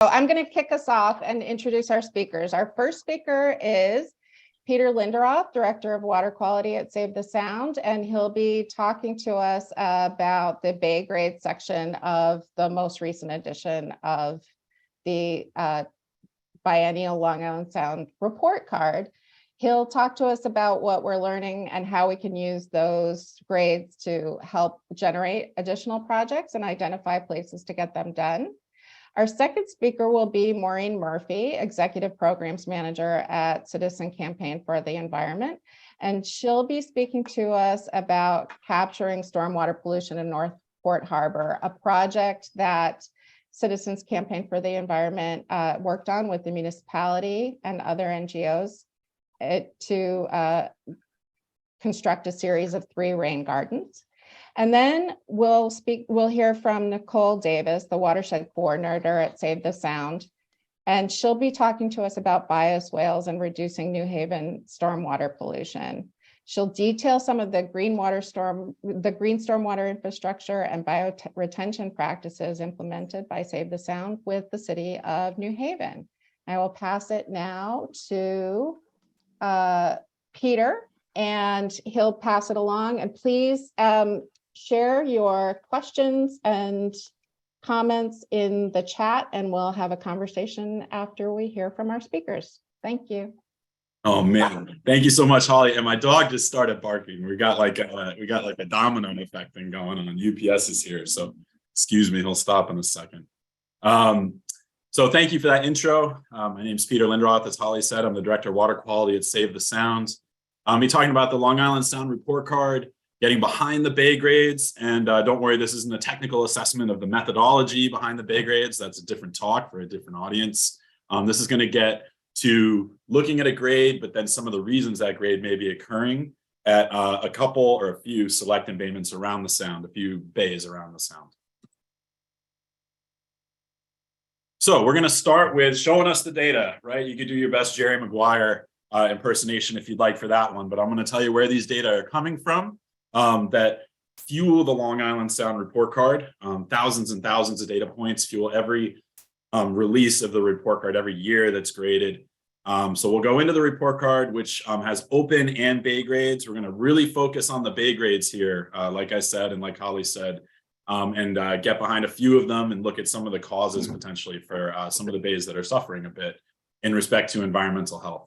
So I'm going to kick us off and introduce our speakers. Our first speaker is Peter Linderoth, Director of Water Quality at Save the Sound, and he'll be talking to us about the Bay Grade section of the most recent edition of the biennial Long Island Sound report card. He'll talk to us about what we're learning and how we can use those grades to help generate additional projects and identify places to get them done. Our second speaker will be Maureen Murphy, Executive Programs Manager at Citizen Campaign for the Environment, and she'll be speaking to us about capturing stormwater pollution in North Port Harbor, a project that Citizens Campaign for the Environment worked on with the municipality and other NGOs to construct a series of 3 rain gardens. And then we'll hear from Nicole Davis, the watershed coordinator at Save the Sound, and she'll be talking to us about bioswales and reducing New Haven stormwater pollution. She'll detail some of the green stormwater infrastructure and bioretention practices implemented by Save the Sound with the city of New Haven. I will pass it now to Peter, and he'll pass it along. And please share your questions and comments in the chat, and we'll have a conversation after we hear from our speakers. Thank you. Oh man, thank you so much, Holly. And my dog just started barking. We got like a domino effect thing going on. UPS is here, so excuse me, he'll stop in a second. So thank you for that intro. My name is Peter Linderoth. As Holly said, I'm the Director of Water Quality at Save the Sound. I'll be talking about the Long Island Sound report card, getting behind the Bay grades. And don't worry, this isn't a technical assessment of the methodology behind the Bay grades. That's a different talk for a different audience. This is going to get to looking at a grade, but then some of the reasons that grade may be occurring at a couple or a few select embayments around the Sound, a few bays around the Sound. So we're going to start with showing us the data, right? You could do your best Jerry Maguire impersonation if you'd like for that one, but I'm going to tell you where these data are coming from that fuel the Long Island Sound report card. Thousands and thousands of data points fuel every release of the report card every year that's graded. So we'll go into the report card, which has open and Bay grades. We're going to really focus on the Bay grades here, like I said, and like Holly said, and get behind a few of them and look at some of the causes potentially for some of the bays that are suffering a bit in respect to environmental health.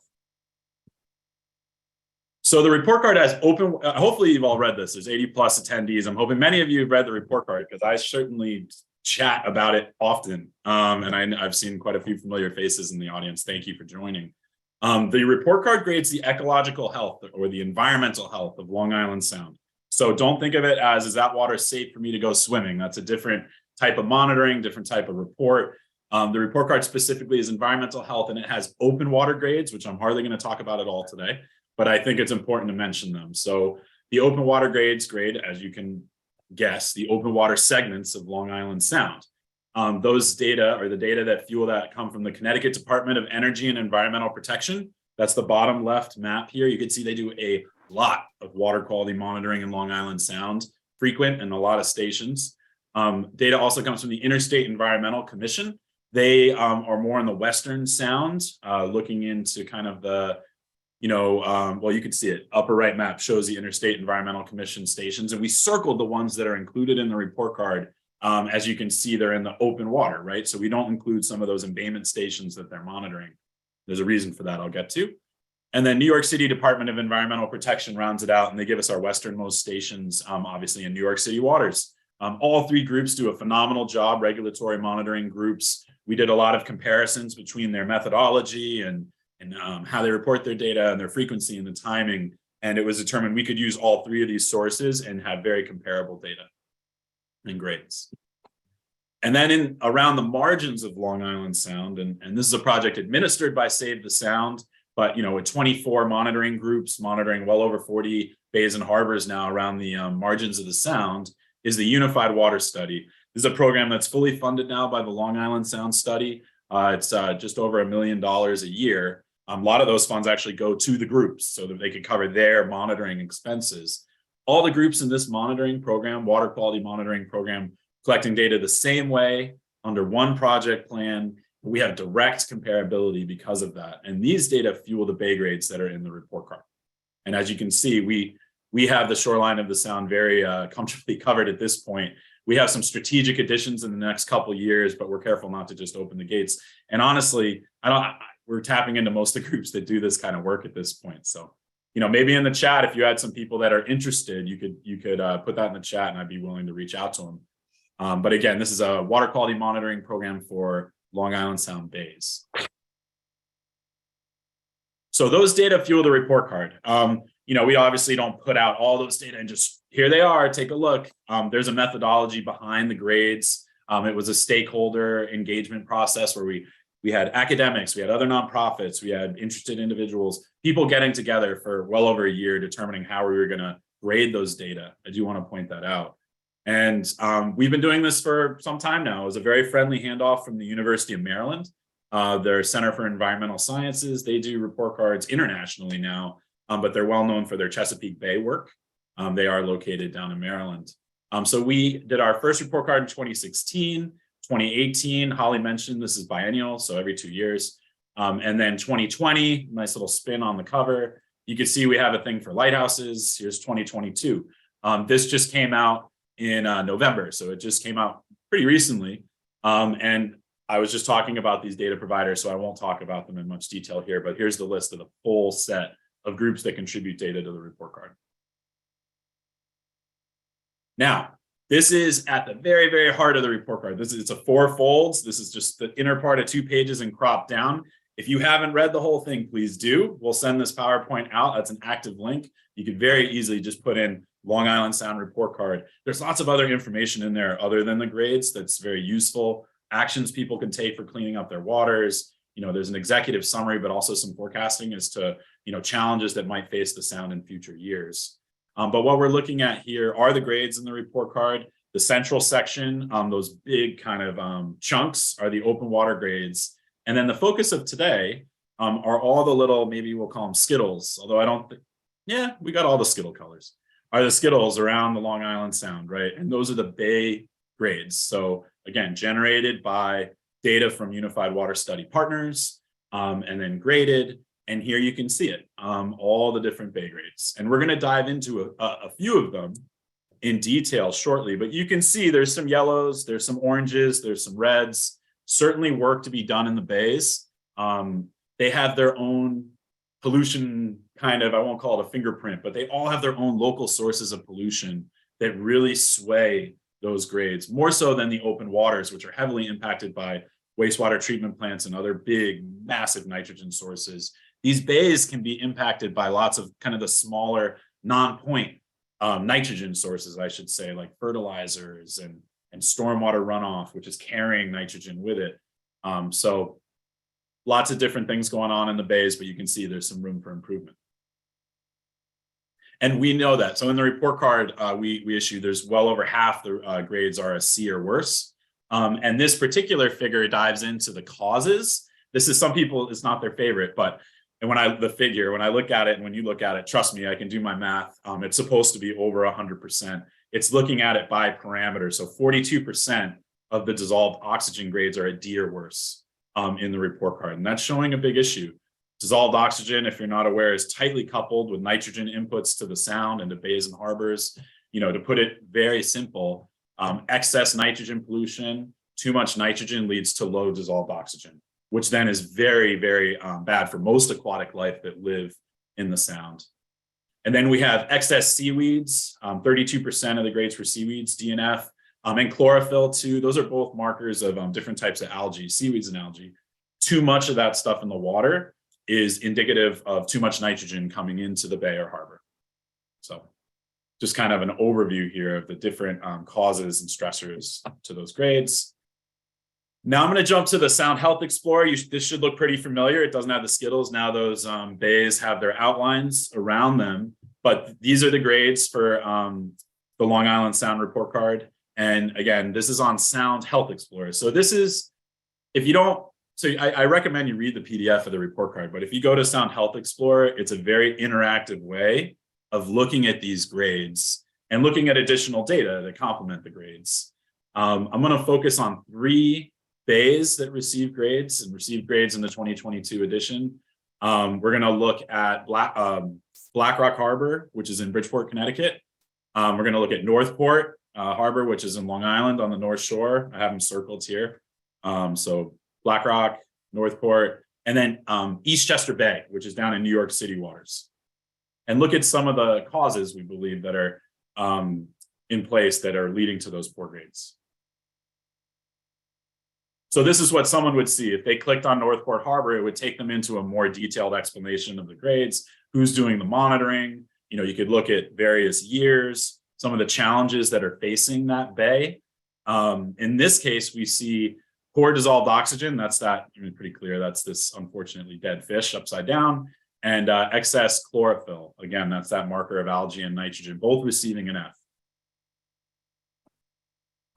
So the report card has open, hopefully you've all read this. There's 80 plus attendees. I'm hoping many of you have read the report card because I certainly chat about it often. And I've seen quite a few familiar faces in the audience. Thank you for joining. The report card grades the ecological health or the environmental health of Long Island Sound. So don't think of it as, is that water safe for me to go swimming? That's a different type of monitoring, different type of report. The report card specifically is environmental health, and it has open water grades, which I'm hardly going to talk about at all today, but I think it's important to mention them. So the open water grades grade, as you can guess, the open water segments of Long Island Sound. Those data are the data that fuel that come from the Connecticut Department of Energy and Environmental Protection. That's the bottom left map here. You can see they do a lot of water quality monitoring in Long Island Sound, frequent and a lot of stations. Data also comes from the Interstate Environmental Commission. They are more in the Western Sound, looking into kind of the, well, you can see it. Upper right map shows the Interstate Environmental Commission stations, and we circled the ones that are included in the report card. As you can see, they're in the open water, right? So we don't include some of those embayment stations that they're monitoring. There's a reason for that I'll get to. And then New York City Department of Environmental Protection rounds it out, and they give us our westernmost stations, obviously in New York City waters. All 3 groups do a phenomenal job, regulatory monitoring groups. We did a lot of comparisons between their methodology and how they report their data and their frequency and the timing. And it was determined we could use all 3 of these sources and have very comparable data and grades. And then around the margins of Long Island Sound, and this is a project administered by Save the Sound, but with 24 monitoring groups monitoring well over 40 bays and harbors now around the margins of the Sound, is the Unified Water Study. This is a program that's fully funded now by the Long Island Sound Study. It's just over $1 million a year. A lot of those funds actually go to the groups so that they can cover their monitoring expenses. All the groups in this monitoring program, water quality monitoring program, collecting data the same way under one project plan We have direct comparability because of that. And these data fuel the bay grades that are in the report card. And as you can see, we have the shoreline of the sound very comfortably covered at this point. We have some strategic additions in the next couple of years, but we're careful not to just open the gates. And honestly, we're tapping into most of the groups that do this kind of work at this point. So, maybe in the chat, if you had some people that are interested, you could put that in the chat, and I'd be willing to reach out to them. But again, this is a water quality monitoring program for Long Island Sound bays. So those data fuel the report card. We obviously don't put out all those data and just, here they are, take a look. There's a methodology behind the grades. It was a stakeholder engagement process where we had academics, we had other nonprofits, we had interested individuals, people getting together for well over a year, determining how we were going to grade those data. I do want to point that out. And we've been doing this for some time now. It was a very friendly handoff from the University of Maryland, their Center for Environmental Sciences. They do report cards internationally now, but they're well known for their Chesapeake Bay work. They are located down in Maryland. So we did our first report card in 2016, 2018. Holly mentioned this is biennial, so every 2 years. And then 2020, nice little spin on the cover. You can see we have a thing for lighthouses. Here's 2022. This just came out in November, so it just came out pretty recently. And I was just talking about these data providers, so I won't talk about them in much detail here, but here's the list of the full set of groups that contribute data to the report card. Now, this is at the very, very heart of the report card. It's a 4 folds. This is just the inner part of 2 pages and cropped down. If you haven't read the whole thing, please do. We'll send this PowerPoint out. That's an active link. You could very easily just put in Long Island Sound report card. There's lots of other information in there other than the grades that's very useful. Actions people can take for cleaning up their waters. There's an executive summary, but also some forecasting as to, challenges that might face the sound in future years. But what we're looking at here are the grades in the report card. The central section, those big kind of chunks are the open water grades. And then the focus of today are all the little, maybe we'll call them Skittles, although I don't think, yeah, we got all the Skittle colors, are the Skittles around the Long Island Sound, right? And those are the bay grades. So again, generated by data from Unified Water Study partners, and then graded. And here you can see it, all the different bay grades. And we're going to dive into a few of them in detail shortly, but you can see there's some yellows, there's some oranges, there's some reds, certainly work to be done in the bays. They have their own pollution kind of, I won't call it a fingerprint, but they all have their own local sources of pollution that really sway those grades, more so than the open waters, which are heavily impacted by wastewater treatment plants and other big, massive nitrogen sources. These bays can be impacted by lots of kind of the smaller non-point nitrogen sources, I should say, like fertilizers and stormwater runoff, which is carrying nitrogen with it. So lots of different things going on in the bays, but you can see there's some room for improvement. And we know that. So in the report card we issue, there's well over half the grades are a C or worse. And this particular figure dives into the causes. This is, some people, it's not their favorite, but when I look at it, and when you look at it, trust me, I can do my math. It's supposed to be over 100%. It's looking at it by parameter. So 42% of the dissolved oxygen grades are a D or worse in the report card. And that's showing a big issue. Dissolved oxygen, if you're not aware, is tightly coupled with nitrogen inputs to the sound and to bays and harbors. To put it very simple, excess nitrogen pollution, too much nitrogen leads to low dissolved oxygen, which then is very, very bad for most aquatic life that live in the sound. And then we have excess seaweeds, 32% of the grades for seaweeds, DNF, and chlorophyll too. Those are both markers of different types of algae, seaweeds and algae. Too much of that stuff in the water is indicative of too much nitrogen coming into the bay or harbor. So just kind of an overview here of the different causes and stressors to those grades. Now I'm going to jump to the Sound Health Explorer. This should look pretty familiar. It doesn't have the Skittles. Now those bays have their outlines around them, but these are the grades for the Long Island Sound report card. And again, this is on Sound Health Explorer. So this is, if you don't, so I recommend you read the PDF of the report card, but if you go to Sound Health Explorer, it's a very interactive way of looking at these grades and looking at additional data that complement the grades. I'm going to focus on 3 bays that receive grades and received grades in the 2022 edition. We're going to look at Black Rock Harbor, which is in Bridgeport, Connecticut. We're going to look at Northport Harbor, which is in Long Island on the North Shore. I have them circled here. So Black Rock, Northport, and then Eastchester Bay, which is down in New York City waters. And look at some of the causes we believe that are in place that are leading to those poor grades. So this is what someone would see. If they clicked on Northport Harbor, it would take them into a more detailed explanation of the grades, who's doing the monitoring. You know, you could look at various years, some of the challenges that are facing that bay. In this case, we see poor dissolved oxygen. That's that, I mean, pretty clear. That's this unfortunately dead fish upside down. And excess chlorophyll. Again, that's that marker of algae and nitrogen, both receiving an F.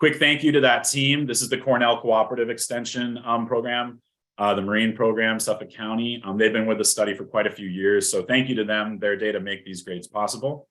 Quick thank you to that team. This is the Cornell Cooperative Extension program, the Marine program, Suffolk County. They've been with the study for quite a few years. So thank you to them. Their data make these grades possible.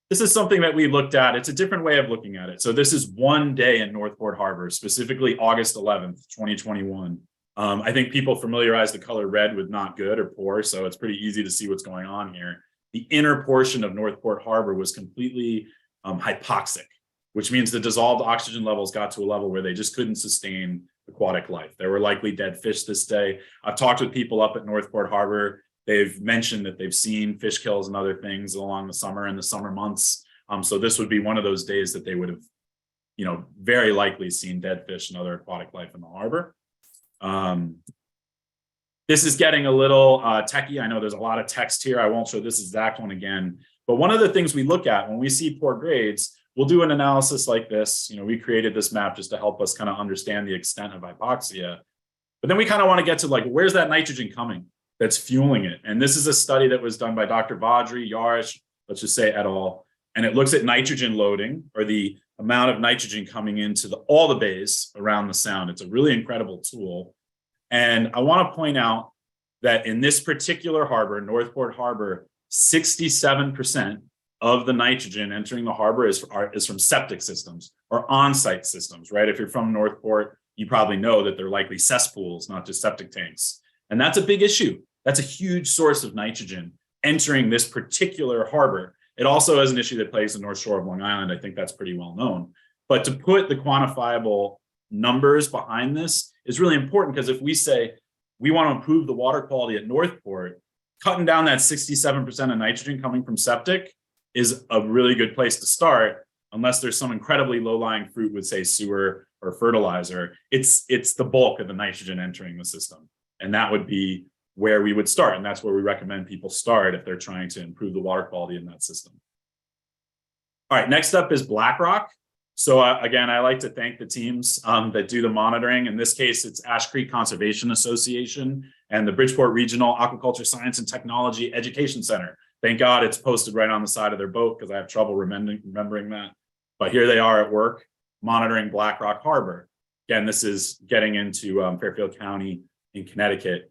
This is something that we looked at. It's a different way of looking at it. So this is one day in Northport Harbor, specifically August 11th, 2021. I think people familiarize the color red with not good or poor, so it's pretty easy to see what's going on here. The inner portion of Northport Harbor was completely hypoxic, which means the dissolved oxygen levels got to a level where they just couldn't sustain aquatic life. There were likely dead fish this day. I've talked with people up at Northport Harbor. They've mentioned that they've seen fish kills and other things along the summer and the summer months. So this would be one of those days that they would have, you know, very likely seen dead fish and other aquatic life in the harbor. This is getting a little techie. I know there's a lot of text here. I won't show this exact one again. But one of the things we look at when we see poor grades, we'll do an analysis like this. You know, we created this map just to help us kind of understand the extent of hypoxia. But then we kind of want to get to like, where's that nitrogen coming that's fueling it? And this is a study that was done by Dr. Vaudry, Yarish, let's just say et al. And it looks at nitrogen loading, or the amount of nitrogen coming into all the bays around the sound. It's a really incredible tool. And I want to point out that in this particular harbor, Northport Harbor, 67% of the nitrogen entering the harbor is from septic systems or on-site systems, right? If you're from Northport, you probably know that they're likely cesspools, not just septic tanks. And that's a big issue. That's a huge source of nitrogen entering this particular harbor. It also is an issue that plays the North Shore of Long Island. I think that's pretty well known. But to put the quantifiable numbers behind this is really important, because if we say we want to improve the water quality at Northport, cutting down that 67% of nitrogen coming from septic is a really good place to start, unless there's some incredibly low-lying fruit with, say, sewer or fertilizer. It's the bulk of the nitrogen entering the system. And that would be where we would start. And that's where we recommend people start if they're trying to improve the water quality in that system. All right, next up is Black Rock. So again, I like to thank the teams that do the monitoring. In this case, it's Ash Creek Conservation Association and the Bridgeport Regional Aquaculture Science and Technology Education Center. Thank God it's posted right on the side of their boat, because I have trouble remembering that. But here they are at work monitoring Black Rock Harbor. Again, this is getting into Fairfield County in Connecticut.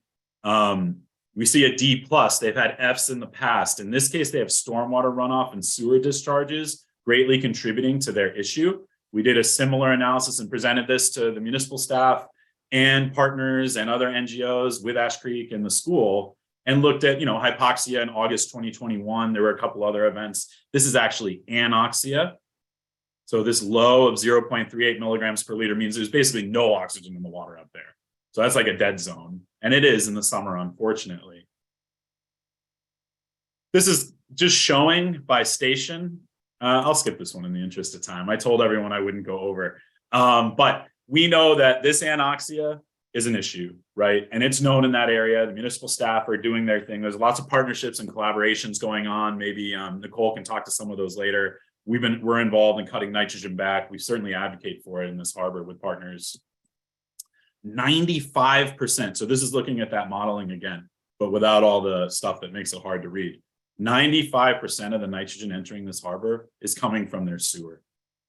We see a D+. They've had Fs in the past. In this case, they have stormwater runoff and sewer discharges greatly contributing to their issue. We did a similar analysis and presented this to the municipal staff and partners and other NGOs with Ash Creek and the school, and looked at, you know, hypoxia in August 2021. There were a couple other events. This is actually anoxia. So this low of 0.38 milligrams per liter means there's basically no oxygen in the water out there. So that's like a dead zone. And it is in the summer, unfortunately. This is just showing by station. I'll skip this one in the interest of time. I told everyone I wouldn't go over. But we know that this anoxia is an issue, right? And it's known in that area. The municipal staff are doing their thing. There's lots of partnerships and collaborations going on. Maybe Nicole can talk to some of those later. We're involved in cutting nitrogen back. We certainly advocate for it in this harbor with partners. 95%. So this is looking at that modeling again, but without all the stuff that makes it hard to read. 95% of the nitrogen entering this harbor is coming from their sewer.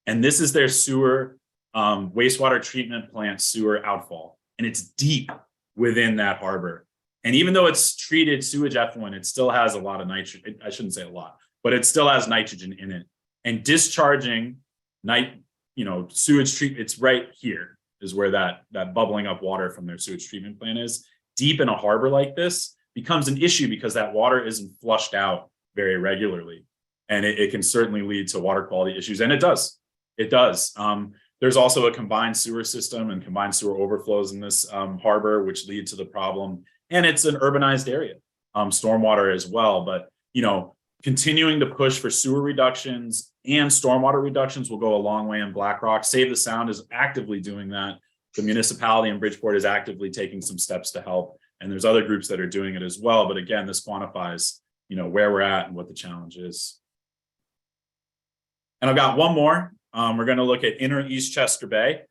And this is their sewer, wastewater treatment plant sewer outfall. And it's deep within that harbor. And even though it's treated sewage effluent, it still has a lot of nitrogen. I shouldn't say a lot, but it still has nitrogen in it. And discharging sewage treatment, it's right here. is where that bubbling up water from their sewage treatment plant is. Deep in a harbor like this becomes an issue because that water isn't flushed out very regularly. And it can certainly lead to water quality issues. And it does. There's also a combined sewer system and combined sewer overflows in this harbor, which lead to the problem. And it's an urbanized area, stormwater as well. But, continuing to push for sewer reductions and stormwater reductions will go a long way in Black Rock. Save the Sound is actively doing that. The municipality in Bridgeport is actively taking some steps to help. And there's other groups that are doing it as well. But again, this quantifies, where we're at and what the challenge is. And I've got one more. We're going to look at Inner Eastchester Bay.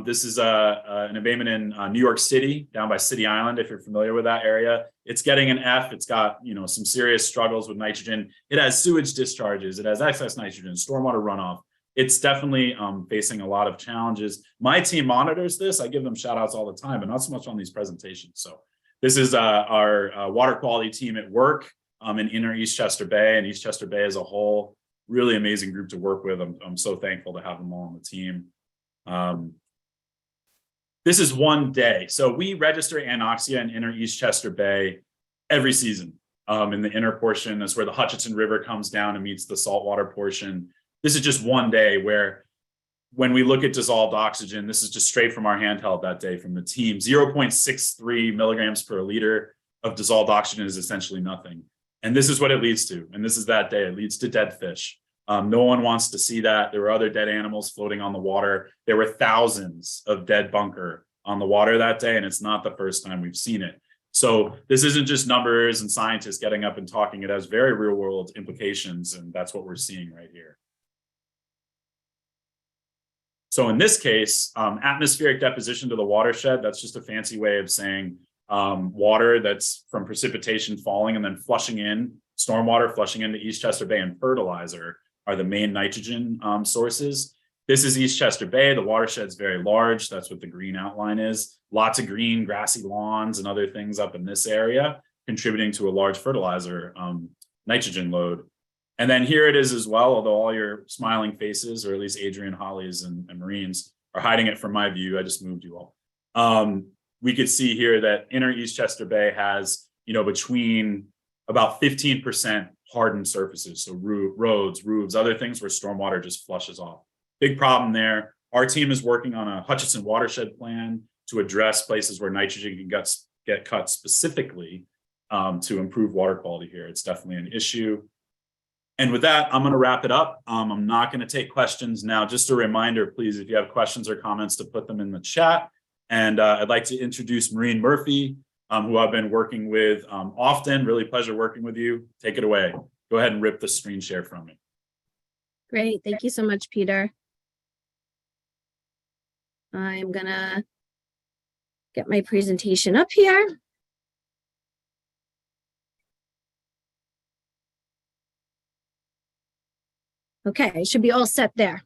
This is an abatement in New York City, down by City Island, if you're familiar with that area. It's getting an F. It's got, some serious struggles with nitrogen. It has sewage discharges. It has excess nitrogen, stormwater runoff. It's definitely facing a lot of challenges. My team monitors this. I give them shout outs all the time, but not so much on these presentations. So this is our water quality team at work in Inner Eastchester Bay and Eastchester Bay as a whole. Really amazing group to work with. I'm so thankful to have them all on the team. This is one day. So we register anoxia in Inner Eastchester Bay every season. In the inner portion, that's where the Hutchinson River comes down and meets the saltwater portion. This is just one day where when we look at dissolved oxygen, this is just straight from our handheld that day from the team. 0.63 milligrams per liter of dissolved oxygen is essentially nothing. And this is what it leads to. And this is that day. It leads to dead fish. No one wants to see that. There were other dead animals floating on the water. There were thousands of dead bunker on the water that day, and it's not the first time we've seen it. So this isn't just numbers and scientists getting up and talking. It has very real world implications, and that's what we're seeing right here. So in this case, atmospheric deposition to the watershed, that's just a fancy way of saying water that's from precipitation falling and then flushing in, stormwater flushing into Eastchester Bay and fertilizer are the main nitrogen sources. This is Eastchester Bay. The watershed's very large. That's what the green outline is. Lots of green, grassy lawns and other things up in this area, contributing to a large fertilizer nitrogen load. And then here it is as well, although all your smiling faces, or at least Adrian, Holly's, and Marines are hiding it from my view. I just moved you all. We could see here that Inner Eastchester Bay has, between about 15% hardened surfaces. So roads, roofs, other things where stormwater just flushes off. Big problem there. Our team is working on a Hutchinson watershed plan to address places where nitrogen can get cut specifically to improve water quality here. It's definitely an issue. And with that, I'm going to wrap it up. I'm not going to take questions now. Just a reminder, please, if you have questions or comments, to put them in the chat. And I'd like to introduce Maureen Murphy, who I've been working with often. Really pleasure working with you. Take it away. Go ahead and rip the screen share from me. Great. Thank you so much, Peter. I'm going to get my presentation up here. Okay, it should be all set there.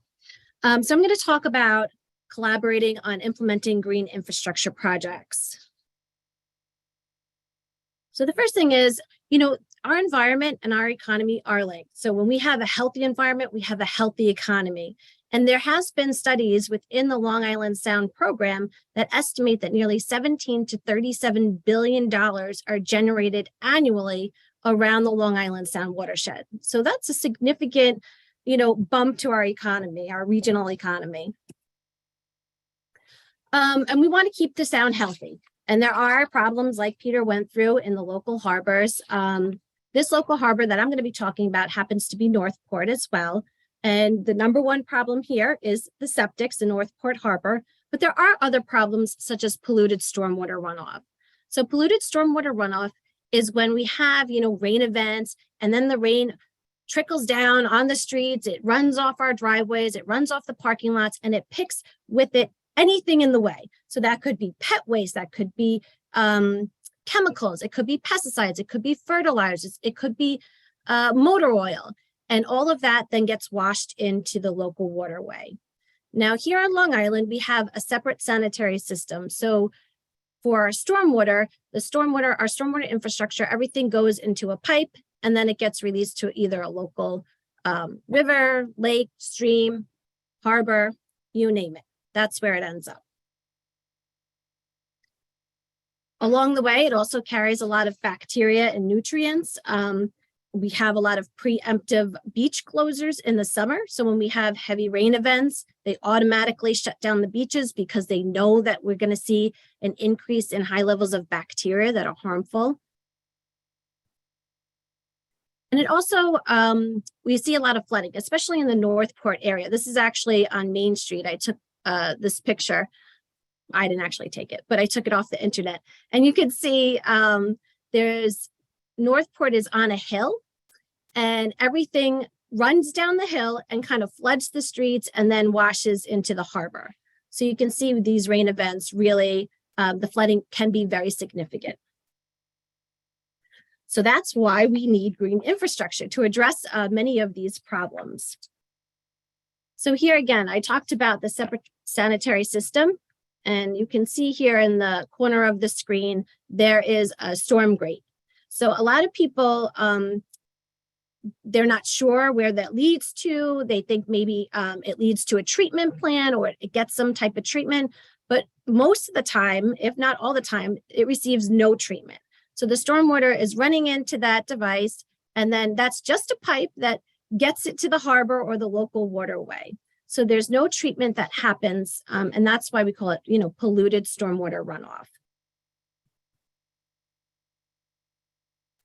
So I'm going to talk about collaborating on implementing green infrastructure projects. So the first thing is, our environment and our economy are linked. So when we have a healthy environment, we have a healthy economy. And there has been studies within the Long Island Sound program that estimate that nearly $17 to $37 billion are generated annually around the Long Island Sound watershed. So that's a significant, bump to our economy, our regional economy. And we want to keep the sound healthy. And there are problems like Peter went through in the local harbors. This local harbor that I'm going to be talking about happens to be Northport as well. And the number one problem here is the septics in Northport Harbor. But there are other problems such as polluted stormwater runoff. So polluted stormwater runoff is when we have, rain events, and then the rain trickles down on the streets. It runs off our driveways. It runs off the parking lots, and it picks with it anything in the way. So that could be pet waste, that could be chemicals, it could be pesticides, it could be fertilizers, it could be motor oil. And all of that then gets washed into the local waterway. Now here on Long Island, we have a separate sanitary system. So for our stormwater, our stormwater infrastructure, everything goes into a pipe, and then it gets released to either a local river, lake, stream, harbor, you name it. That's where it ends up. Along the way, it also carries a lot of bacteria and nutrients. We have a lot of preemptive beach closures in the summer. So when we have heavy rain events, they automatically shut down the beaches because they know that we're going to see an increase in high levels of bacteria that are harmful. And it also, we see a lot of flooding, especially in the Northport area. This is actually on Main Street. I took this picture. I didn't actually take it, but I took it off the internet. And you can see Northport is on a hill and everything runs down the hill and kind of floods the streets and then washes into the harbor. So you can see with these rain events, really, the flooding can be very significant. So that's why we need green infrastructure to address many of these problems. So here again, I talked about the separate sanitary system. And you can see here in the corner of the screen, there is a storm grate. So a lot of people, they're not sure where that leads to. They think maybe it leads to a treatment plant or it gets some type of treatment. But most of the time, if not all the time, it receives no treatment. So the stormwater is running into that device, and then that's just a pipe that gets it to the harbor or the local waterway. So there's no treatment that happens, and that's why we call it, polluted stormwater runoff.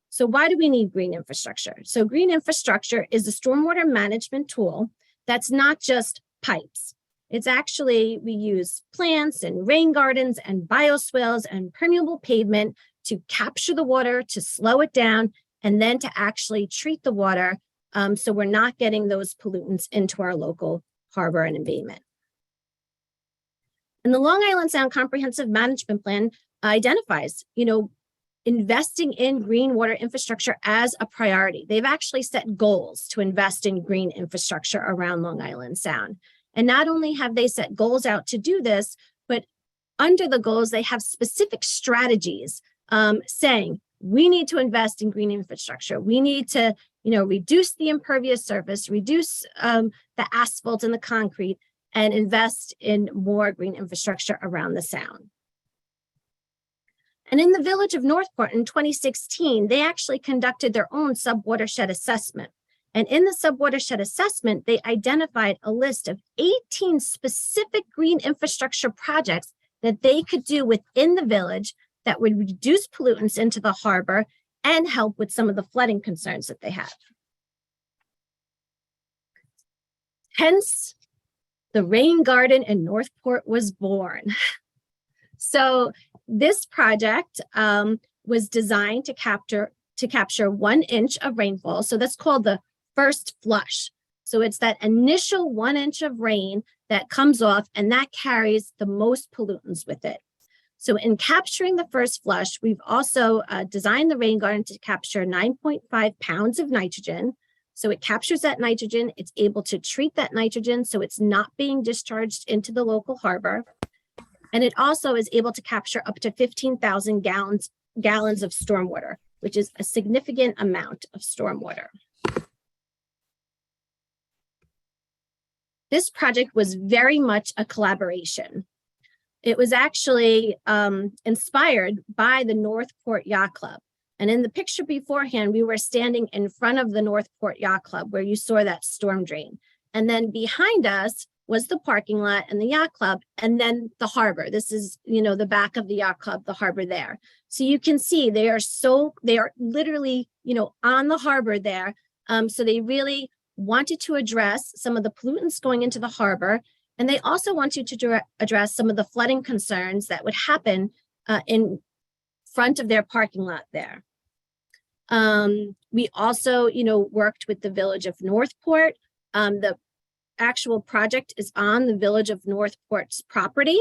So why do we need green infrastructure? So green infrastructure is a stormwater management tool that's not just pipes. It's actually, we use plants and rain gardens and bioswales and permeable pavement to capture the water, to slow it down, and then to actually treat the water so we're not getting those pollutants into our local harbor and embayment. And the Long Island Sound Comprehensive Management Plan identifies, investing in green water infrastructure as a priority. They've actually set goals to invest in green infrastructure around Long Island Sound. And not only have they set goals out to do this, but under the goals, they have specific strategies saying, we need to invest in green infrastructure. We need to, reduce the impervious surface, reduce the asphalt and the concrete, and invest in more green infrastructure around the Sound. And in the village of Northport in 2016, they actually conducted their own subwatershed assessment. And in the subwatershed assessment, they identified a list of 18 specific green infrastructure projects that they could do within the village that would reduce pollutants into the harbor and help with some of the flooding concerns that they have. Hence, the rain garden in Northport was born. So this project was designed to capture 1 inch of rainfall. So that's called the first flush. So it's that initial 1 inch of rain that comes off and that carries the most pollutants with it. So in capturing the first flush, we've also designed the rain garden to capture 9.5 pounds of nitrogen. So it captures that nitrogen, it's able to treat that nitrogen so it's not being discharged into the local harbor. And it also is able to capture up to 15,000 gallons of stormwater, which is a significant amount of stormwater. This project was very much a collaboration. It was actually inspired by the Northport Yacht Club. And in the picture beforehand, we were standing in front of the Northport Yacht Club where you saw that storm drain. And then behind us was the parking lot and the yacht club, and then the harbor. This is, the back of the yacht club, the harbor there. So you can see they are literally, on the harbor there. So they really wanted to address some of the pollutants going into the harbor. And they also wanted to address some of the flooding concerns that would happen in front of their parking lot there. We also, worked with the village of Northport. The actual project is on the village of Northport's property.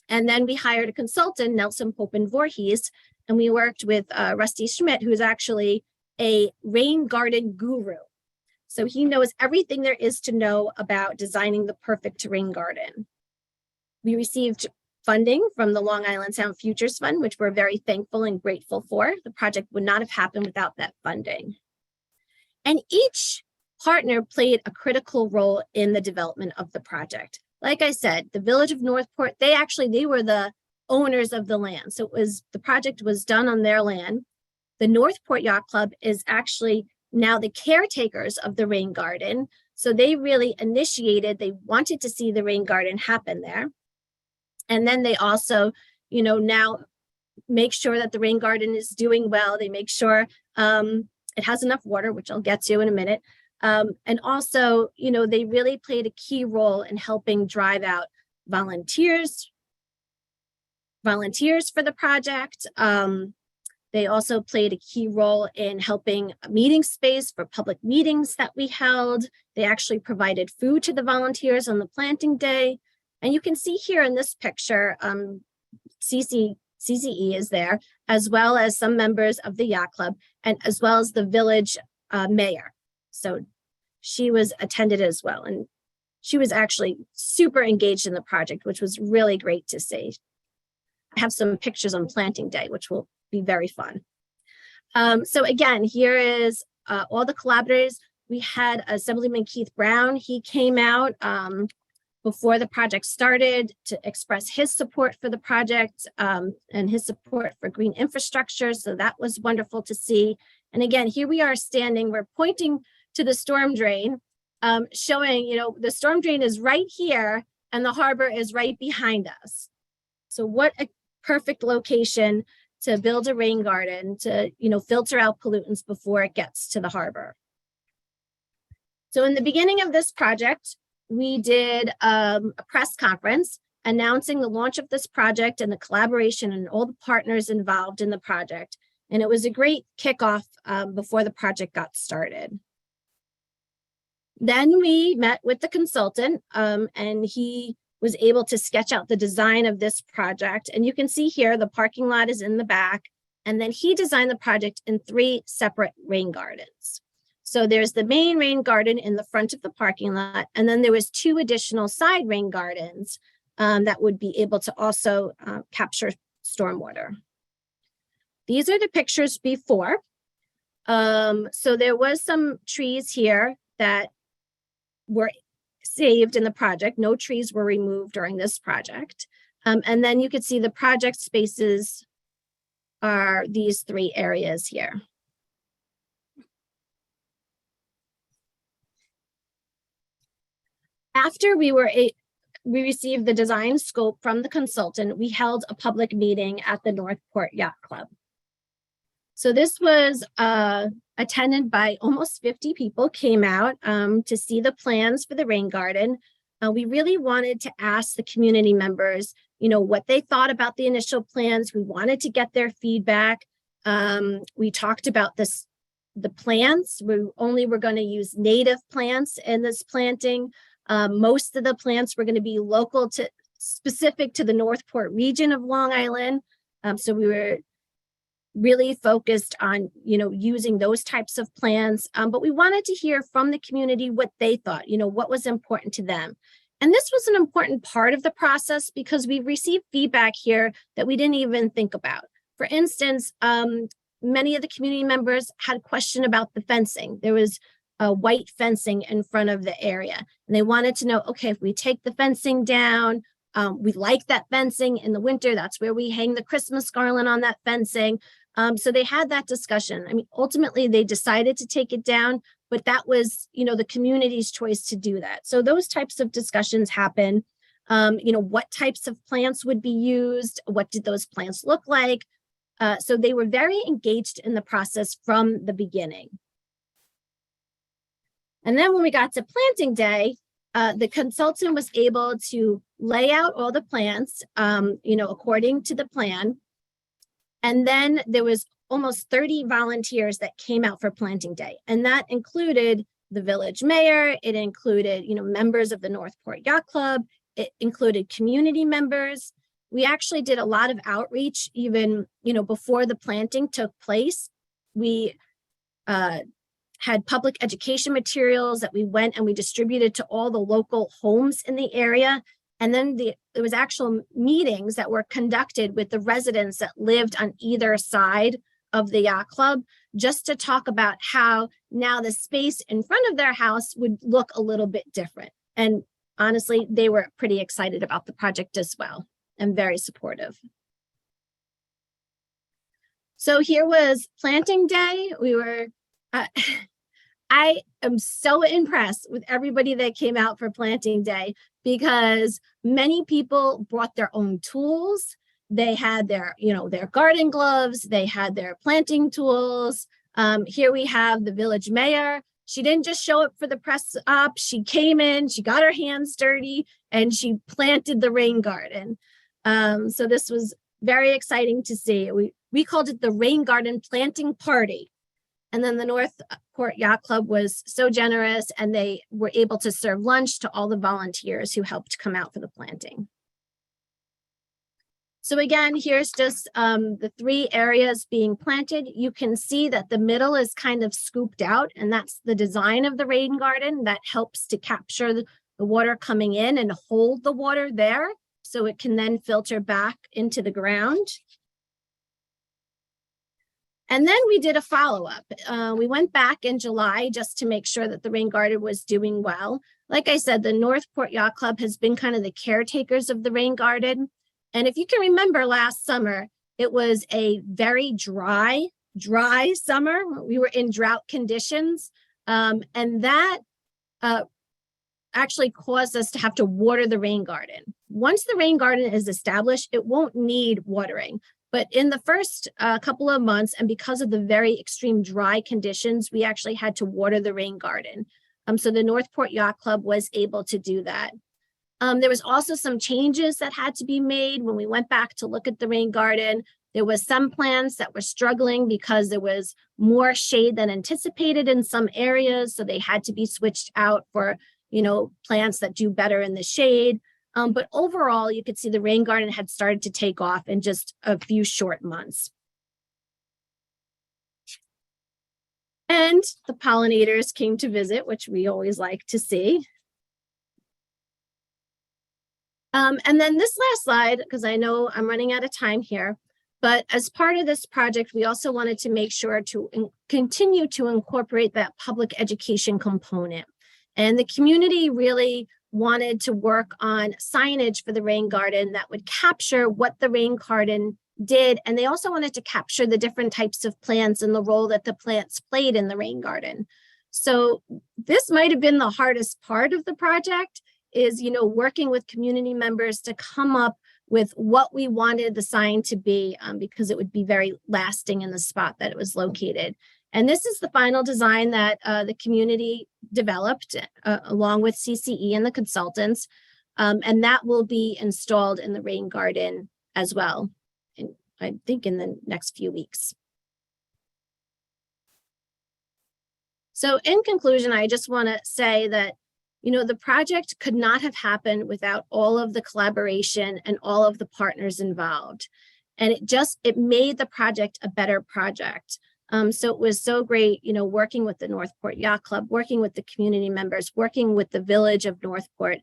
And then we hired a consultant, Nelson Pope and Voorhees, and we worked with Rusty Schmidt, who's actually a rain garden guru. So he knows everything there is to know about designing the perfect rain garden. We received funding from the Long Island Sound Futures Fund, which we're very thankful and grateful for. The project would not have happened without that funding. And each partner played a critical role in the development of the project. Like I said, the village of Northport, they were the owners of the land. So the project was done on their land. The Northport Yacht Club is actually now the caretakers of the rain garden. So they really they wanted to see the rain garden happen there. And then they also, now make sure that the rain garden is doing well. They make sure it has enough water, which I'll get to in a minute. And also, they really played a key role in helping drive out volunteers for the project. They also played a key role in helping a meeting space for public meetings that we held. They actually provided food to the volunteers on the planting day. And you can see here in this picture, CCE is there, as well as some members of the yacht club, and as well as the village mayor. So she was attended as well. And she was actually super engaged in the project, which was really great to see. I have some pictures on planting day, which will be very fun. So again, here is all the collaborators. We had Assemblyman Keith Brown. He came out before the project started to express his support for the project and his support for green infrastructure. So that was wonderful to see. And again, here we are standing, we're pointing to the storm drain, showing, the storm drain is right here and the harbor is right behind us. So what a perfect location to build a rain garden to, filter out pollutants before it gets to the harbor. So in the beginning of this project, we did a press conference announcing the launch of this project and the collaboration and all the partners involved in the project. And it was a great kickoff before the project got started. Then we met with the consultant and he was able to sketch out the design of this project. And you can see here, the parking lot is in the back. And then he designed the project in 3 separate rain gardens. So there's the main rain garden in the front of the parking lot. And then there was 2 additional side rain gardens that would be able to also capture stormwater. These are the pictures before. So there was some trees here that were saved in the project. No trees were removed during this project. And then you could see the project spaces are these 3 areas here. After we received the design scope from the consultant, we held a public meeting at the Northport Yacht Club. So this was attended by almost 50 people came out to see the plans for the rain garden. We really wanted to ask the community members, what they thought about the initial plans. We wanted to get their feedback. We talked about the plants. We only were going to use native plants in this planting. Most of the plants were going to be specific to the Northport region of Long Island. So we were really focused on, using those types of plants. But we wanted to hear from the community what they thought, what was important to them. And this was an important part of the process because we received feedback here that we didn't even think about. For instance, many of the community members had a question about the fencing. There was white fencing in front of the area. And they wanted to know, okay, if we take the fencing down, we like that fencing in the winter, that's where we hang the Christmas garland on that fencing. So they had that discussion. I mean, ultimately they decided to take it down, but that was, the community's choice to do that. So those types of discussions happen. What types of plants would be used? What did those plants look like? So they were very engaged in the process from the beginning. And then when we got to planting day, the consultant was able to lay out all the plants, according to the plan. And then there was almost 30 volunteers that came out for planting day. And that included the village mayor. It included, members of the Northport Yacht Club. It included community members. We actually did a lot of outreach even, before the planting took place. We had public education materials that we went and we distributed to all the local homes in the area. And then there was actual meetings that were conducted with the residents that lived on either side of the yacht club, just to talk about how now the space in front of their house would look a little bit different. And honestly, they were pretty excited about the project as well and very supportive. So here was planting day. We were, I am so impressed with everybody that came out for planting day because many people brought their own tools. They had their, their garden gloves. They had their planting tools. Here we have the village mayor. She didn't just show up for the press op. She came in, she got her hands dirty, and she planted the rain garden. So this was very exciting to see. We called it the Rain Garden Planting Party. And then the Northport Yacht Club was so generous, and they were able to serve lunch to all the volunteers who helped come out for the planting. So again, here's just the 3 areas being planted. You can see that the middle is kind of scooped out, and that's the design of the rain garden that helps to capture the water coming in and hold the water there so it can then filter back into the ground. And then we did a follow-up. We went back in July just to make sure that the rain garden was doing well. Like I said, the Northport Yacht Club has been kind of the caretakers of the rain garden. And if you can remember last summer, it was a very dry summer. We were in drought conditions. And that actually caused us to have to water the rain garden. Once the rain garden is established, it won't need watering. But in the first couple of months, and because of the very extreme dry conditions, we actually had to water the rain garden. So the Northport Yacht Club was able to do that. There was also some changes that had to be made when we went back to look at the rain garden. There was some plants that were struggling because there was more shade than anticipated in some areas. So they had to be switched out for, plants that do better in the shade. But overall, you could see the rain garden had started to take off in just a few short months. And the pollinators came to visit, which we always like to see. And then this last slide, because I know I'm running out of time here, but as part of this project, we also wanted to make sure to continue to incorporate that public education component. And the community really wanted to work on signage for the rain garden that would capture what the rain garden did. And they also wanted to capture the different types of plants and the role that the plants played in the rain garden. So this might have been the hardest part of the project, is, working with community members to come up with what we wanted the sign to be, because it would be very lasting in the spot that it was located. And this is the final design that the community developed along with CCE and the consultants. And that will be installed in the rain garden as well, I think in the next few weeks. So in conclusion, I just want to say that the project could not have happened without all of the collaboration and all of the partners involved. And it made the project a better project. So it was so great, working with the Northport Yacht Club, working with the community members, working with the village of Northport.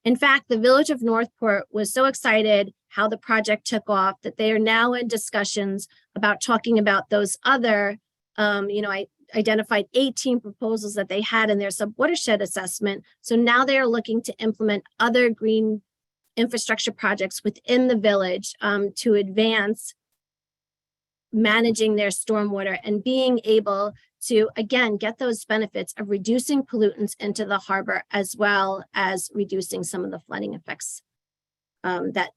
In fact, the village of Northport was so excited how the project took off that they are now in discussions about talking about those other, I identified 18 proposals that they had in their sub-watershed assessment. So now they are looking to implement other green infrastructure projects within the village to advance managing their stormwater and being able to, again, get those benefits of reducing pollutants into the harbor, as well as reducing some of the flooding effects that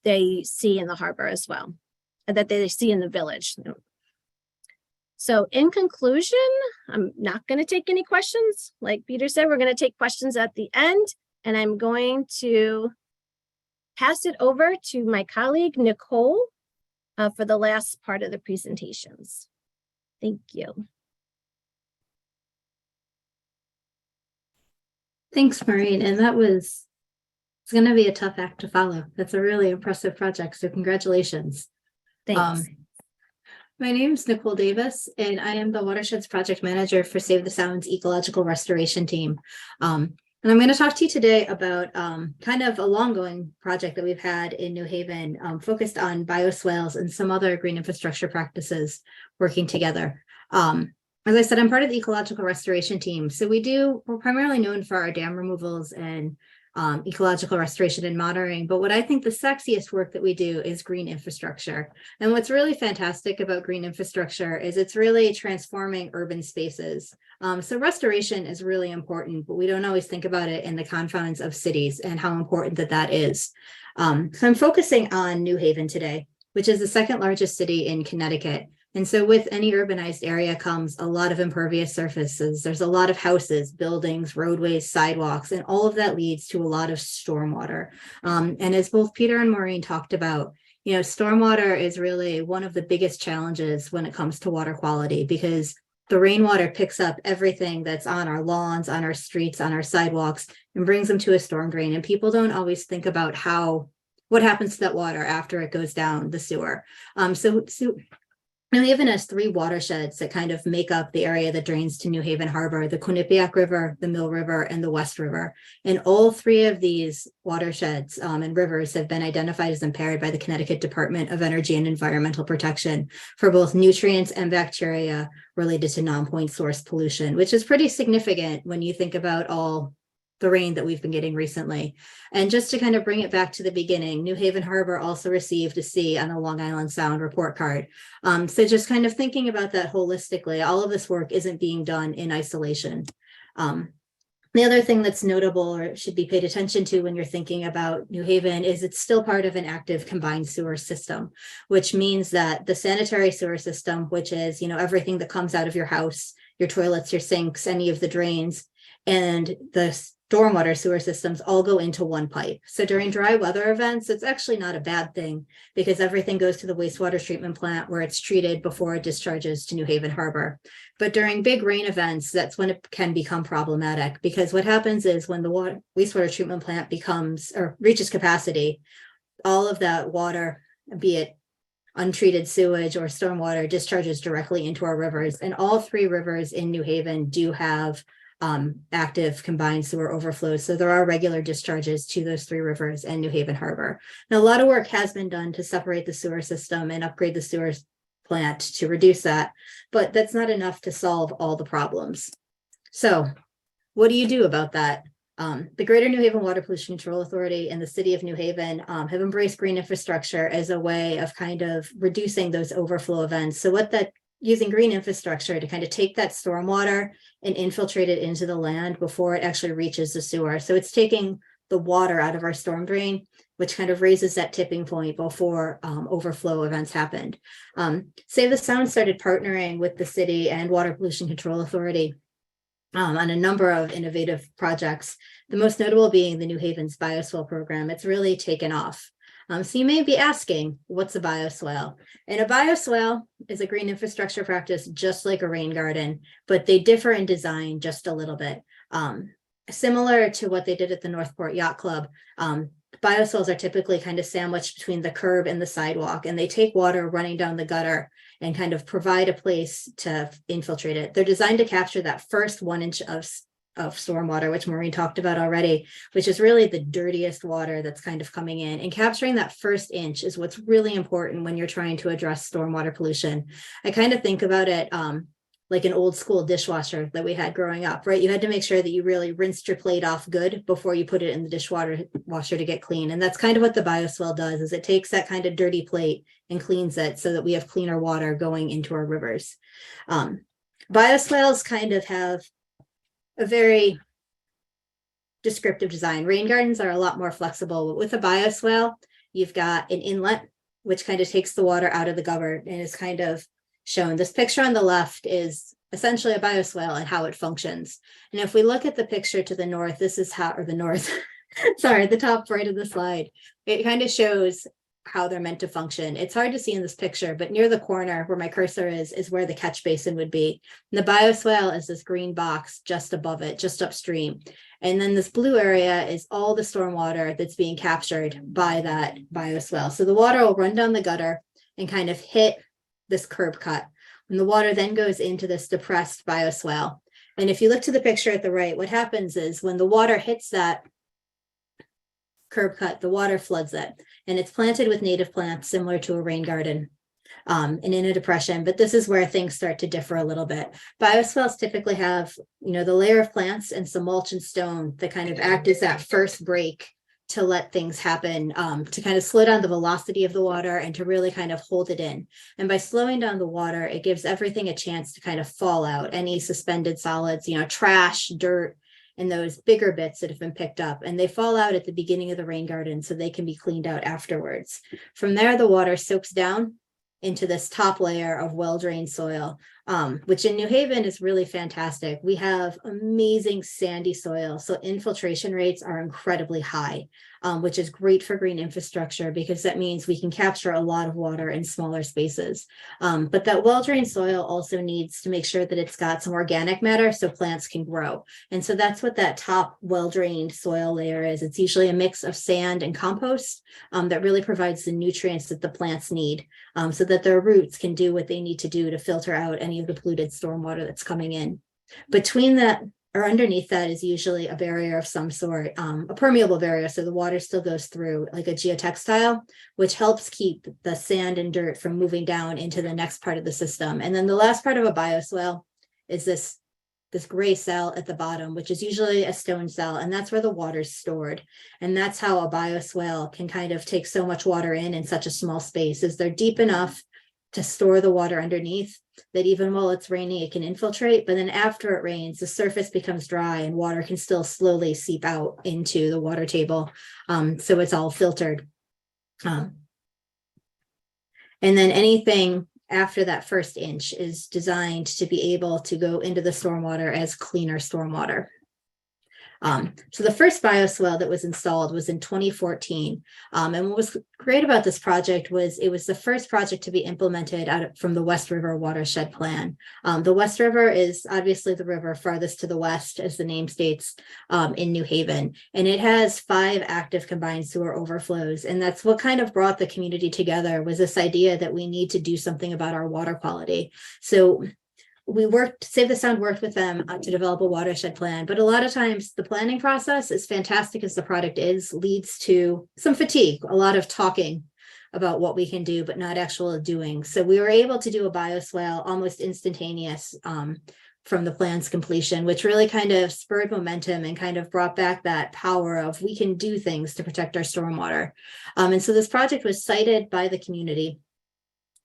they see in the harbor as well, that they see in the village. So in conclusion, I'm not going to take any questions. Like Peter said, we're going to take questions at the end, and I'm going to pass it over to my colleague, Nicole, for the last part of the presentations. Thank you. Thanks, Maureen. And it's going to be a tough act to follow. That's a really impressive project. So congratulations. Thanks. My name is Nicole Davis, and I am the Watersheds Project Manager for Save the Sound's Ecological Restoration Team. And I'm going to talk to you today about kind of a long-going project that we've had in New Haven, focused on bioswales and some other green infrastructure practices working together. As I said, I'm part of the Ecological Restoration Team. So we're primarily known for our dam removals and ecological restoration and monitoring. But what I think the sexiest work that we do is green infrastructure. And what's really fantastic about green infrastructure is it's really transforming urban spaces. So restoration is really important, but we don't always think about it in the confines of cities and how important that is. So I'm focusing on New Haven today, which is the second largest city in Connecticut. And so with any urbanized area comes a lot of impervious surfaces. There's a lot of houses, buildings, roadways, sidewalks, and all of that leads to a lot of stormwater. And as both Peter and Maureen talked about, stormwater is really one of the biggest challenges when it comes to water quality, because the rainwater picks up everything that's on our lawns, on our streets, on our sidewalks, and brings them to a storm drain. And people don't always think about what happens to that water after it goes down the sewer. New Haven has 3 watersheds that kind of make up the area that drains to New Haven Harbor: the Quinnipiac River, the Mill River, and the West River. And all 3 of these watersheds and rivers have been identified as impaired by the Connecticut Department of Energy and Environmental Protection for both nutrients and bacteria related to non-point source pollution, which is pretty significant when you think about all the rain that we've been getting recently. And just to kind of bring it back to the beginning, New Haven Harbor also received a C on the Long Island Sound report card. So just kind of thinking about that holistically, all of this work isn't being done in isolation. The other thing that's notable or should be paid attention to when you're thinking about New Haven is it's still part of an active combined sewer system, which means that the sanitary sewer system, which is, everything that comes out of your house, your toilets, your sinks, any of the drains, and the stormwater sewer systems all go into one pipe. So during dry weather events, it's actually not a bad thing because everything goes to the wastewater treatment plant where it's treated before it discharges to New Haven Harbor. But during big rain events, that's when it can become problematic, because what happens is when the wastewater treatment plant reaches capacity, all of that water, be it untreated sewage or stormwater, discharges directly into our rivers. And all 3 rivers in New Haven do have active combined sewer overflows. So there are regular discharges to those 3 rivers and New Haven Harbor. Now, a lot of work has been done to separate the sewer system and upgrade the sewer plant to reduce that, but that's not enough to solve all the problems. So what do you do about that? The Greater New Haven Water Pollution Control Authority and the City of New Haven have embraced green infrastructure as a way of kind of reducing those overflow events. So using green infrastructure to kind of take that stormwater and infiltrate it into the land before it actually reaches the sewer. So it's taking the water out of our storm drain, which kind of raises that tipping point before overflow events happened. Save the Sound started partnering with the city and Water Pollution Control Authority on a number of innovative projects, the most notable being the New Haven's Bioswale program. It's really taken off. So you may be asking, what's a bioswale? And a bioswale is a green infrastructure practice just like a rain garden, but they differ in design just a little bit. Similar to what they did at the Northport Yacht Club, bioswales are typically kind of sandwiched between the curb and the sidewalk, and they take water running down the gutter and kind of provide a place to infiltrate it. They're designed to capture that first 1 inch of stormwater, which Maureen talked about already, which is really the dirtiest water that's kind of coming in. And capturing that first inch is what's really important when you're trying to address stormwater pollution. I kind of think about it like an old school dishwasher that we had growing up, right? You had to make sure that you really rinsed your plate off good before you put it in the dishwasher to get clean. And that's kind of what the bioswale does, is it takes that kind of dirty plate and cleans it so that we have cleaner water going into our rivers. Bioswales kind of have a very descriptive design. Rain gardens are a lot more flexible, but with a bioswale, you've got an inlet, which kind of takes the water out of the gutter and is kind of shown. This picture on the left is essentially a bioswale and how it functions. And if we look at the picture to the north, this is how, or the north, sorry, the top right of the slide, it kind of shows how they're meant to function. It's hard to see in this picture, but near the corner where my cursor is where the catch basin would be. And the bioswale is this green box just above it, just upstream. And then this blue area is all the stormwater that's being captured by that bioswale. So the water will run down the gutter and kind of hit this curb cut. And the water then goes into this depressed bioswale. And if you look to the picture at the right, what happens is when the water hits that curb cut, the water floods it, and it's planted with native plants similar to a rain garden. and in a depression, but this is where things start to differ a little bit. Bioswales typically have, the layer of plants and some mulch and stone that kind of act as that first break to let things happen, to kind of slow down the velocity of the water and to really kind of hold it in. And by slowing down the water, it gives everything a chance to kind of fall out, any suspended solids, trash, dirt, and those bigger bits that have been picked up, and they fall out at the beginning of the rain garden so they can be cleaned out afterwards. From there, the water soaks down into this top layer of well-drained soil, which in New Haven is really fantastic. We have amazing sandy soil, so infiltration rates are incredibly high, which is great for green infrastructure because that means we can capture a lot of water in smaller spaces. But that well-drained soil also needs to make sure that it's got some organic matter so plants can grow. And so that's what that top well-drained soil layer is. It's usually a mix of sand and compost that really provides the nutrients that the plants need, so that their roots can do what they need to do to filter out any of the polluted stormwater that's coming in. Between that or underneath that is usually a barrier of some sort, a permeable barrier, so the water still goes through, like a geotextile, which helps keep the sand and dirt from moving down into the next part of the system. And then the last part of a bioswale is this gray cell at the bottom, which is usually a stone cell, and that's where the water's stored. And that's how a bioswale can kind of take so much water in such a small space, is they're deep enough to store the water underneath, that even while it's raining, it can infiltrate. But then after it rains, the surface becomes dry and water can still slowly seep out into the water table. So it's all filtered. And then anything after that first inch is designed to be able to go into the stormwater as cleaner stormwater. So the first bioswale that was installed was in 2014. And what was great about this project was it was the first project to be implemented from the West River Watershed Plan. The West River is obviously the river farthest to the west, as the name states, in New Haven. And it has 5 active combined sewer overflows. And that's what kind of brought the community together, was this idea that we need to do something about our water quality. So Save the Sound worked with them to develop a watershed plan, but a lot of times the planning process, as fantastic as the product is, leads to some fatigue, a lot of talking about what we can do, but not actual doing. So we were able to do a bioswale almost instantaneous from the plan's completion, which really kind of spurred momentum and kind of brought back that power of we can do things to protect our stormwater. And so this project was cited by the community,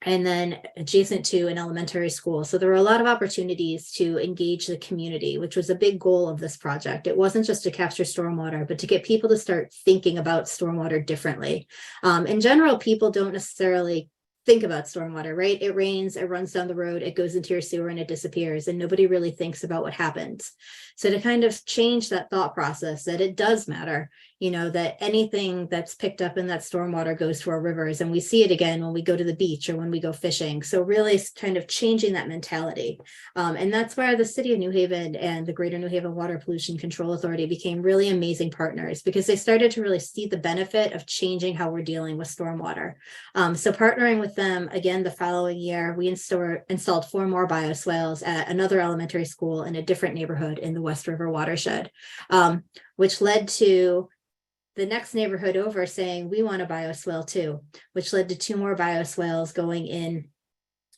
and then adjacent to an elementary school. So there were a lot of opportunities to engage the community, which was a big goal of this project. It wasn't just to capture stormwater, but to get people to start thinking about stormwater differently. In general, people don't necessarily think about stormwater, right? It rains, it runs down the road, it goes into your sewer and it disappears, and nobody really thinks about what happens. So to kind of change that thought process, that it does matter, that anything that's picked up in that stormwater goes to our rivers, and we see it again when we go to the beach or when we go fishing. So really kind of changing that mentality. And that's where the city of New Haven and the Greater New Haven Water Pollution Control Authority became really amazing partners, because they started to really see the benefit of changing how we're dealing with stormwater. So partnering with them again the following year, we installed 4 more bioswales at another elementary school in a different neighborhood in the West River watershed, which led to the next neighborhood over saying, we want a bioswale too, which led to 2 more bioswales going in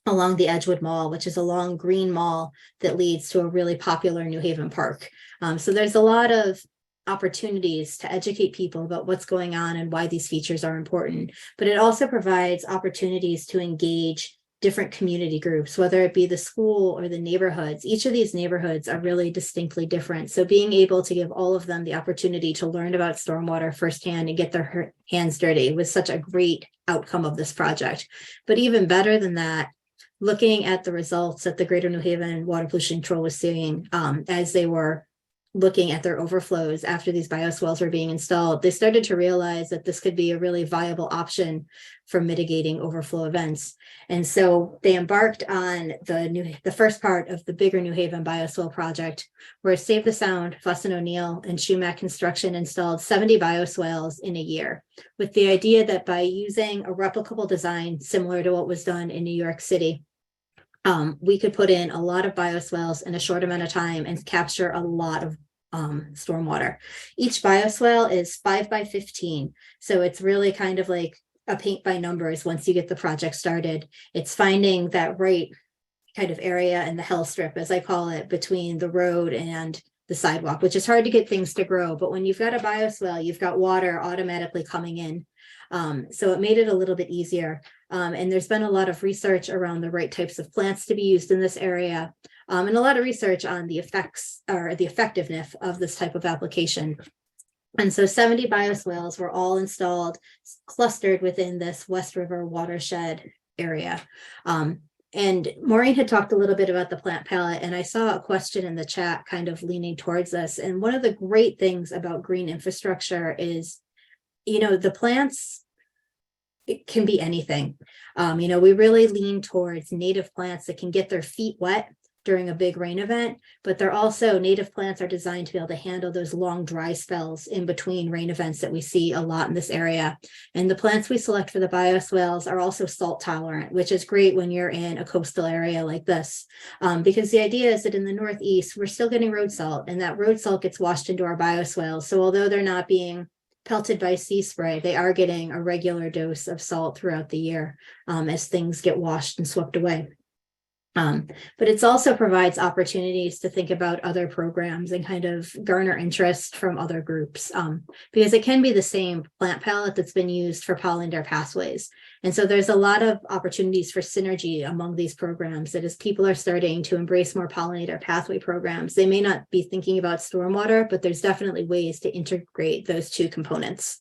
along the Edgewood Mall, which is a long green mall that leads to a really popular New Haven park. So there's a lot of opportunities to educate people about what's going on and why these features are important, but it also provides opportunities to engage different community groups, whether it be the school or the neighborhoods. Each of these neighborhoods are really distinctly different. So being able to give all of them the opportunity to learn about stormwater firsthand and get their hands dirty was such a great outcome of this project. But even better than that, looking at the results that the Greater New Haven Water Pollution Control was seeing as they were looking at their overflows after these bioswales were being installed, they started to realize that this could be a really viable option for mitigating overflow events. And so they embarked on the first part of the bigger New Haven Bioswale project, where Save the Sound, Fuss and O'Neill, and Shumack Construction installed 70 bioswales in a year, with the idea that by using a replicable design similar to what was done in New York City, we could put in a lot of bioswales in a short amount of time and capture a lot of stormwater. Each bioswale is 5 by 15. So it's really kind of like a paint by numbers once you get the project started. It's finding that right kind of area in the hell strip, as I call it, between the road and the sidewalk, which is hard to get things to grow. But when you've got a bioswale, you've got water automatically coming in. So it made it a little bit easier. And there's been a lot of research around the right types of plants to be used in this area, and a lot of research on the effects or the effectiveness of this type of application. And so 70 bioswales were all installed, clustered within this West River watershed area. And Maureen had talked a little bit about the plant palette, and I saw a question in the chat kind of leaning towards us. And one of the great things about green infrastructure is, the plants, it can be anything. We really lean towards native plants that can get their feet wet during a big rain event, but they're also, native plants are designed to be able to handle those long dry spells in between rain events that we see a lot in this area. And the plants we select for the bioswales are also salt tolerant, which is great when you're in a coastal area like this, because the idea is that in the Northeast, we're still getting road salt, and that road salt gets washed into our bioswales. So although they're not being pelted by sea spray, they are getting a regular dose of salt throughout the year as things get washed and swept away. But it also provides opportunities to think about other programs and kind of garner interest from other groups, because it can be the same plant palette that's been used for pollinator pathways. And so there's a lot of opportunities for synergy among these programs, that as people are starting to embrace more pollinator pathway programs, they may not be thinking about stormwater, but there's definitely ways to integrate those two components.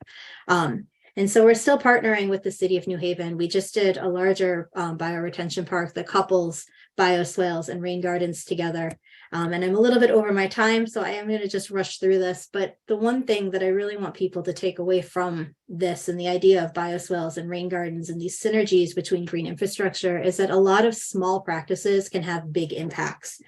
And so we're still partnering with the city of New Haven. We just did a larger bioretention park that couples bioswales and rain gardens together. And I'm a little bit over my time, so I am going to just rush through this. But the one thing that I really want people to take away from this and the idea of bioswales and rain gardens and these synergies between green infrastructure is that a lot of small practices can have big impacts.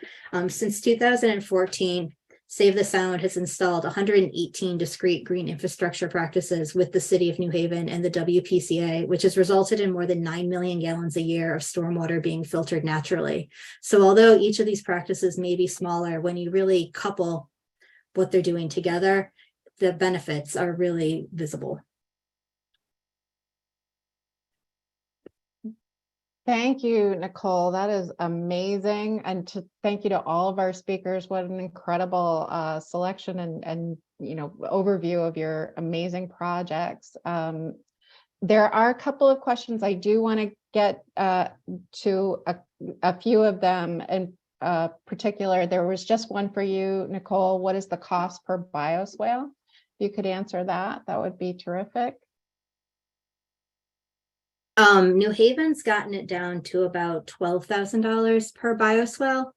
Since 2014, Save the Sound has installed 118 discrete green infrastructure practices with the city of New Haven and the WPCA, which has resulted in more than 9 million gallons a year of stormwater being filtered naturally. So although each of these practices may be smaller, when you really couple what they're doing together, the benefits are really visible. Thank you, Nicole. That is amazing. And thank you to all of our speakers. What an incredible selection and overview of your amazing projects. There are a couple of questions I do want to get to a few of them. In particular, there was just one for you, Nicole. What is the cost per bioswale? If you could answer that, that would be terrific. New Haven's gotten it down to about $12,000 per bioswale.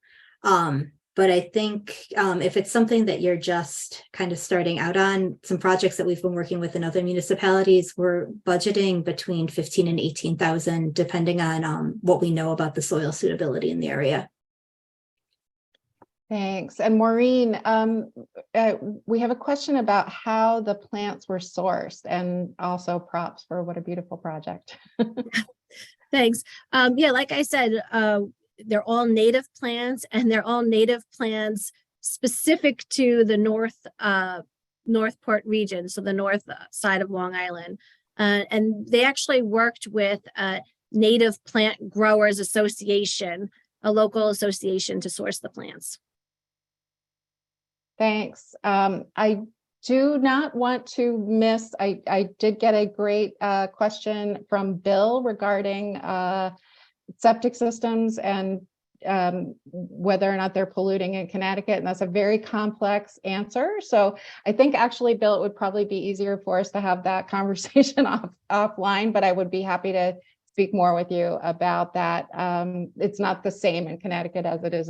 But I think if it's something that you're just kind of starting out on, some projects that we've been working with in other municipalities, we're budgeting between 15 and 18,000, depending on what we know about the soil suitability in the area. Thanks. And Maureen, we have a question about how the plants were sourced, and also props for what a beautiful project. Thanks. Yeah, like I said, they're all native plants, and they're all native plants specific to the Northport region, so the north side of Long Island. And they actually worked with a Native Plant Growers Association, a local association, to source the plants. Thanks. I do not want to miss, I did get a great question from Bill regarding septic systems and whether or not they're polluting in Connecticut, and that's a very complex answer. So I think actually, Bill, it would probably be easier for us to have that conversation offline, but I would be happy to speak more with you about that. It's not the same in Connecticut as it is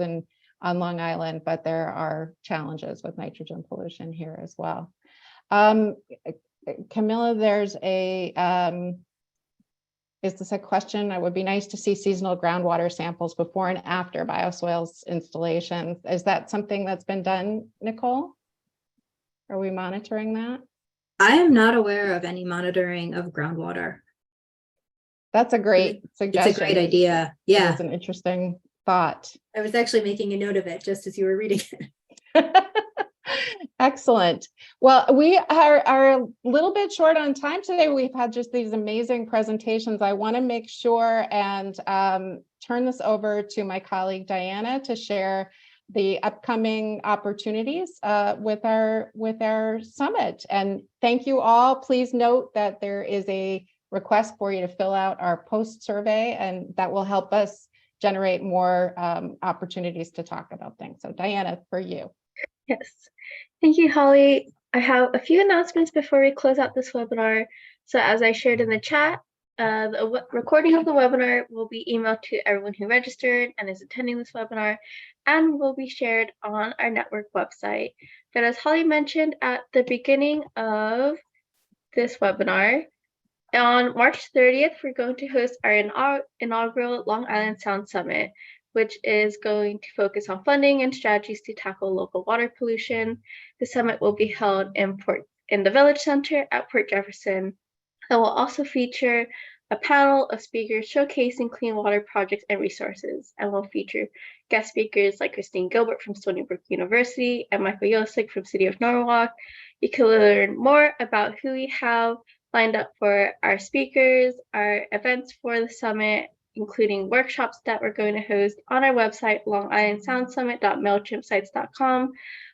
on Long Island, but there are challenges with nitrogen pollution here as well. Camilla, there's is this a question? It would be nice to see seasonal groundwater samples before and after bioswales installations. Is that something that's been done, Nicole? Are we monitoring that? I am not aware of any monitoring of groundwater. That's a great suggestion. It's a great idea. Yeah. It's an interesting thought. I was actually making a note of it just as you were reading it. Excellent. Well, we are a little bit short on time today. We've had just these amazing presentations. I want to make sure and turn this over to my colleague Diana to share the upcoming opportunities with our summit. And thank you all. Please note that there is a request for you to fill out our post survey, and that will help us generate more opportunities to talk about things. So Diana, for you. Yes, thank you, Holly. I have a few announcements before we close out this webinar. So as I shared in the chat, the recording of the webinar will be emailed to everyone who registered and is attending this webinar, and will be shared on our network website. But as Holly mentioned at the beginning of this webinar, on March 30th, we're going to host our inaugural Long Island Sound Summit, which is going to focus on funding and strategies to tackle local water pollution. The summit will be held in the Village Center at Port Jefferson. It will also feature a panel of speakers showcasing clean water projects and resources, and will feature guest speakers like Christine Gilbert from Stony Brook University and Michael Yosik from City of Norwalk. You can learn more about who we have lined up for our speakers, our events for the summit, including workshops that we're going to host on our website, longislandsoundsummit.mailchimpsites.com.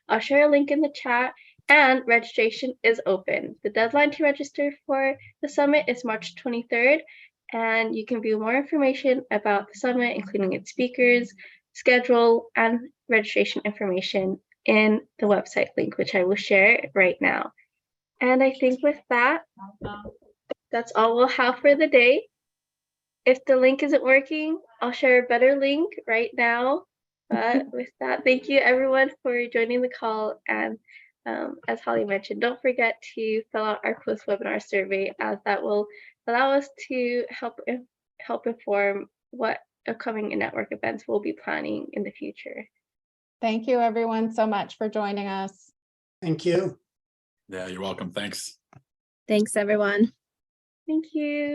I'll share a link in the chat, and registration is open. The deadline to register for the summit is March 23rd, and you can view more information about the summit, including its speakers, schedule, and registration information in the website link, which I will share right now. And I think with that, that's all we'll have for the day. If the link isn't working, I'll share a better link right now. But with that, thank you everyone for joining the call. And as Holly mentioned, don't forget to fill out our post-webinar survey, as that will allow us to help inform what upcoming network events we'll be planning in the future. Thank you everyone so much for joining us. Thank you. Yeah, you're welcome. Thanks. Thanks, everyone. Thank you.